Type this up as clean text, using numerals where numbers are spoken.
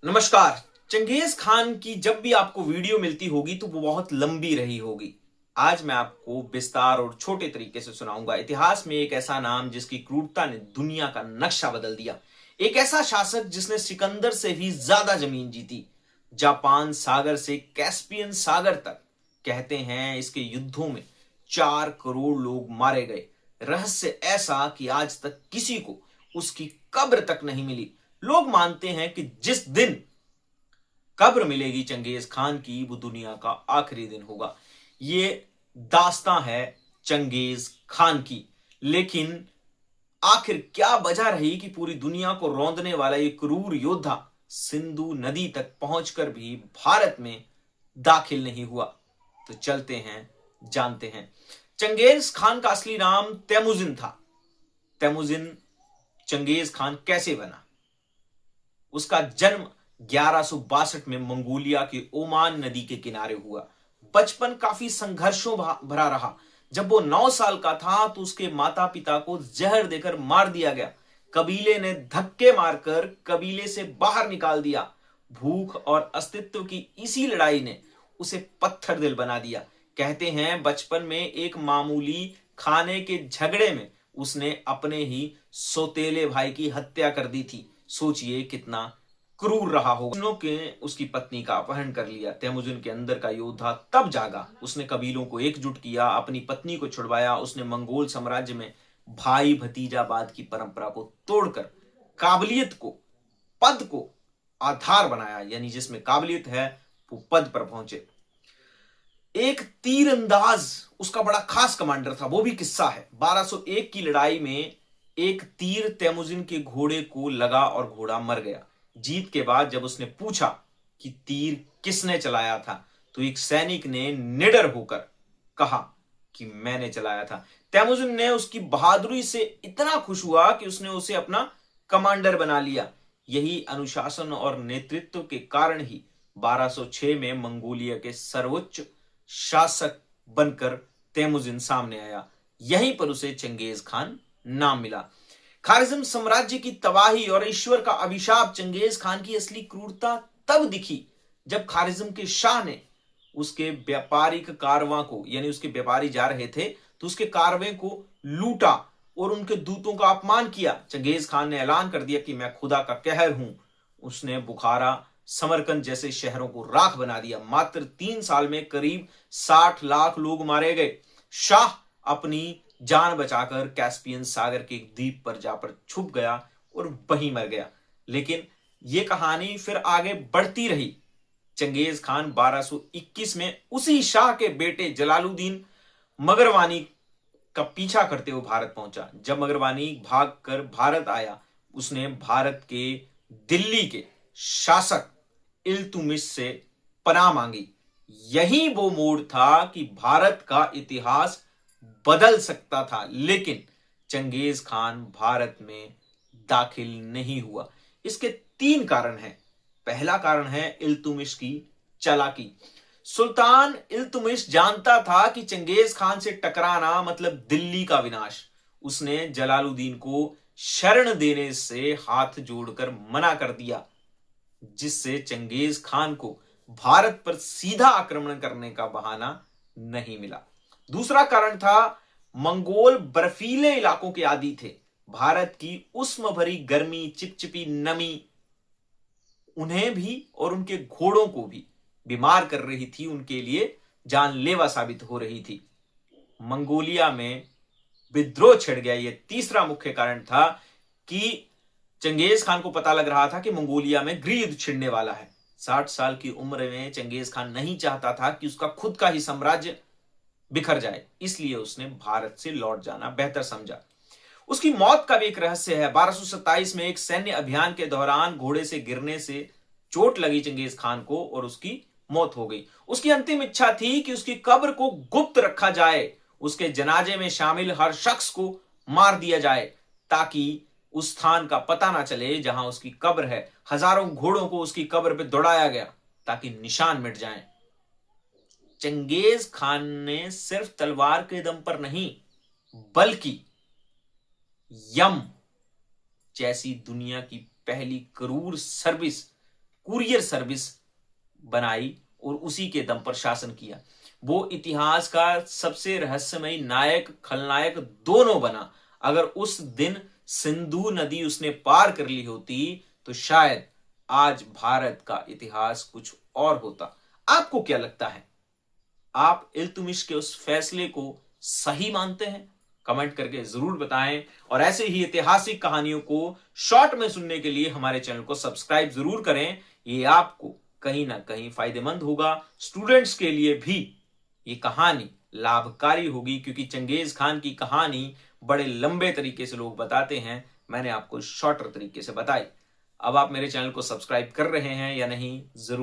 नमस्कार। Genghis Khan की जब भी आपको वीडियो मिलती होगी तो वो बहुत लंबी रही होगी। आज मैं आपको विस्तार और छोटे तरीके से सुनाऊंगा इतिहास में एक ऐसा नाम जिसकी क्रूरता ने दुनिया का नक्शा बदल दिया। एक ऐसा शासक जिसने सिकंदर से भी ज्यादा जमीन जीती, जापान सागर से कैस्पियन सागर तक। कहते हैं इसके युद्धों में 4 करोड़ लोग मारे गए। रहस्य ऐसा कि आज तक किसी को उसकी कब्र तक नहीं मिली। लोग मानते हैं कि जिस दिन कब्र मिलेगी चंगेज खान की, वो दुनिया का आखिरी दिन होगा। ये दास्तां है चंगेज खान की। लेकिन आखिर क्या वजह रही कि पूरी दुनिया को रौंदने वाला ये क्रूर योद्धा सिंधु नदी तक पहुंचकर भी भारत में दाखिल नहीं हुआ? तो चलते हैं, जानते हैं। चंगेज खान का असली नाम तैमुजिन था। तैमुजिन चंगेज खान कैसे बना? उसका जन्म 1162 में मंगोलिया के ओमान नदी के किनारे हुआ। बचपन काफी संघर्षों भरा रहा। जब वो 9 साल का था तो उसके माता पिता को जहर देकर मार दिया गया। कबीले ने धक्के मारकर कबीले से बाहर निकाल दिया। भूख और अस्तित्व की इसी लड़ाई ने उसे पत्थर दिल बना दिया। कहते हैं बचपन में एक मामूली खाने के झगड़े में उसने अपने ही सौतेले भाई की हत्या कर दी थी। सोचिए कितना क्रूर रहा होगा। के उसकी पत्नी का अपहरण कर लिया। तैमुजिन के अंदर का योद्धा तब जागा। उसने कबीलों को एकजुट किया, अपनी पत्नी को छुड़वाया। उसने मंगोल साम्राज्य में भाई भतीजावाद की परंपरा को तोड़कर काबिलियत को, पद को आधार बनाया। यानी जिसमें काबिलियत है वो पद पर पहुंचे। एक तीरंदाज उसका बड़ा खास कमांडर था, वो भी किस्सा है। 1201 की लड़ाई में एक तीर तैमुजिन के घोड़े को लगा और घोड़ा मर गया। जीत के बाद जब उसने पूछा कि तीर किसने चलाया था, तो एक सैनिक ने निडर होकर कहा कि मैंने चलाया था। तैमुजिन ने उसकी बहादुरी से इतना खुश हुआ कि उसने उसे अपना कमांडर बना लिया। यही अनुशासन और नेतृत्व के कारण ही 1206 में मंगोलिया के सर्वोच्च शासक बनकर तैमुजिन सामने आया। यहीं पर उसे चंगेज खान नाम मिला। खारिज्म साम्राज्य की तबाही और ईश्वर का अभिशाप। चंगेज खान की असली क्रूरता तब दिखी जब खारिज्म के शाह ने उसके व्यापारिक कारवां को, यानी उसके व्यापारी जा रहे थे तो उसके कारवे को लूटा और उनके दूतों का अपमान किया। चंगेज खान ने ऐलान कर दिया कि मैं खुदा का कहर हूं। उसने बुखारा, समरकंद जैसे शहरों को राख बना दिया। मात्र 3 साल में करीब 60 लाख लोग मारे गए। शाह अपनी जान बचाकर कैस्पियन सागर के एक द्वीप पर जाकर छुप गया और वहीं मर गया। लेकिन यह कहानी फिर आगे बढ़ती रही। चंगेज खान 1221 में उसी शाह के बेटे जलालुद्दीन मगरवानी का पीछा करते हुए भारत पहुंचा। जब मगरवानी भागकर भारत आया, उसने भारत के दिल्ली के शासक इल्तुमिश से पनाह मांगी। यही वो मोड़ था कि भारत का इतिहास बदल सकता था। लेकिन चंगेज खान भारत में दाखिल नहीं हुआ। इसके 3 कारण हैं। पहला कारण है इल्तुमिश की चालाकी। सुल्तान इल्तुमिश जानता था कि चंगेज खान से टकराना मतलब दिल्ली का विनाश। उसने जलालुद्दीन को शरण देने से हाथ जोड़कर मना कर दिया, जिससे चंगेज खान को भारत पर सीधा आक्रमण करने का बहाना नहीं मिला। दूसरा कारण था मंगोल बर्फीले इलाकों के आदी थे। भारत की उष्म भरी गर्मी, चिपचिपी नमी उन्हें भी और उनके घोड़ों को भी बीमार कर रही थी, उनके लिए जानलेवा साबित हो रही थी। मंगोलिया में विद्रोह छिड़ गया। यह तीसरा मुख्य कारण था कि चंगेज खान को पता लग रहा था कि मंगोलिया में गृह युद्ध छिड़ने वाला है। 60 साल की उम्र में चंगेज खान नहीं चाहता था कि उसका खुद का ही साम्राज्य बिखर जाए, इसलिए उसने भारत से लौट जाना बेहतर समझा। उसकी मौत का भी एक रहस्य है। 1227 में एक सैन्य अभियान के दौरान घोड़े से गिरने से चोट लगी चंगेज खान को और उसकी मौत हो गई। उसकी अंतिम इच्छा थी कि उसकी कब्र को गुप्त रखा जाए। उसके जनाजे में शामिल हर शख्स को मार दिया जाए ताकि उस स्थान का पता ना चले जहां उसकी कब्र है। हजारों घोड़ों को उसकी कब्र पर दौड़ाया गया ताकि निशान मिट जाएं। चंगेज खान ने सिर्फ तलवार के दम पर नहीं, बल्कि यम जैसी दुनिया की पहली क्रूर सर्विस कुरियर सर्विस बनाई और उसी के दम पर शासन किया। वो इतिहास का सबसे रहस्यमयी नायक खलनायक दोनों बना। अगर उस दिन सिंधु नदी उसने पार कर ली होती तो शायद आज भारत का इतिहास कुछ और होता। आपको क्या लगता है? आप इल्तुतमिश के उस फैसले को सही मानते हैं? कमेंट करके जरूर बताएं और ऐसे ही ऐतिहासिक कहानियों को शॉर्ट में सुनने के लिए हमारे चैनल को सब्सक्राइब जरूर करें। ये आपको कहीं ना कहीं फायदेमंद होगा। स्टूडेंट्स के लिए भी ये कहानी लाभकारी होगी, क्योंकि चंगेज खान की कहानी बड़े लंबे तरीके से लोग बताते हैं, मैंने आपको शॉर्टर तरीके से बताई। अब आप मेरे चैनल को सब्सक्राइब कर रहे हैं या नहीं, जरूर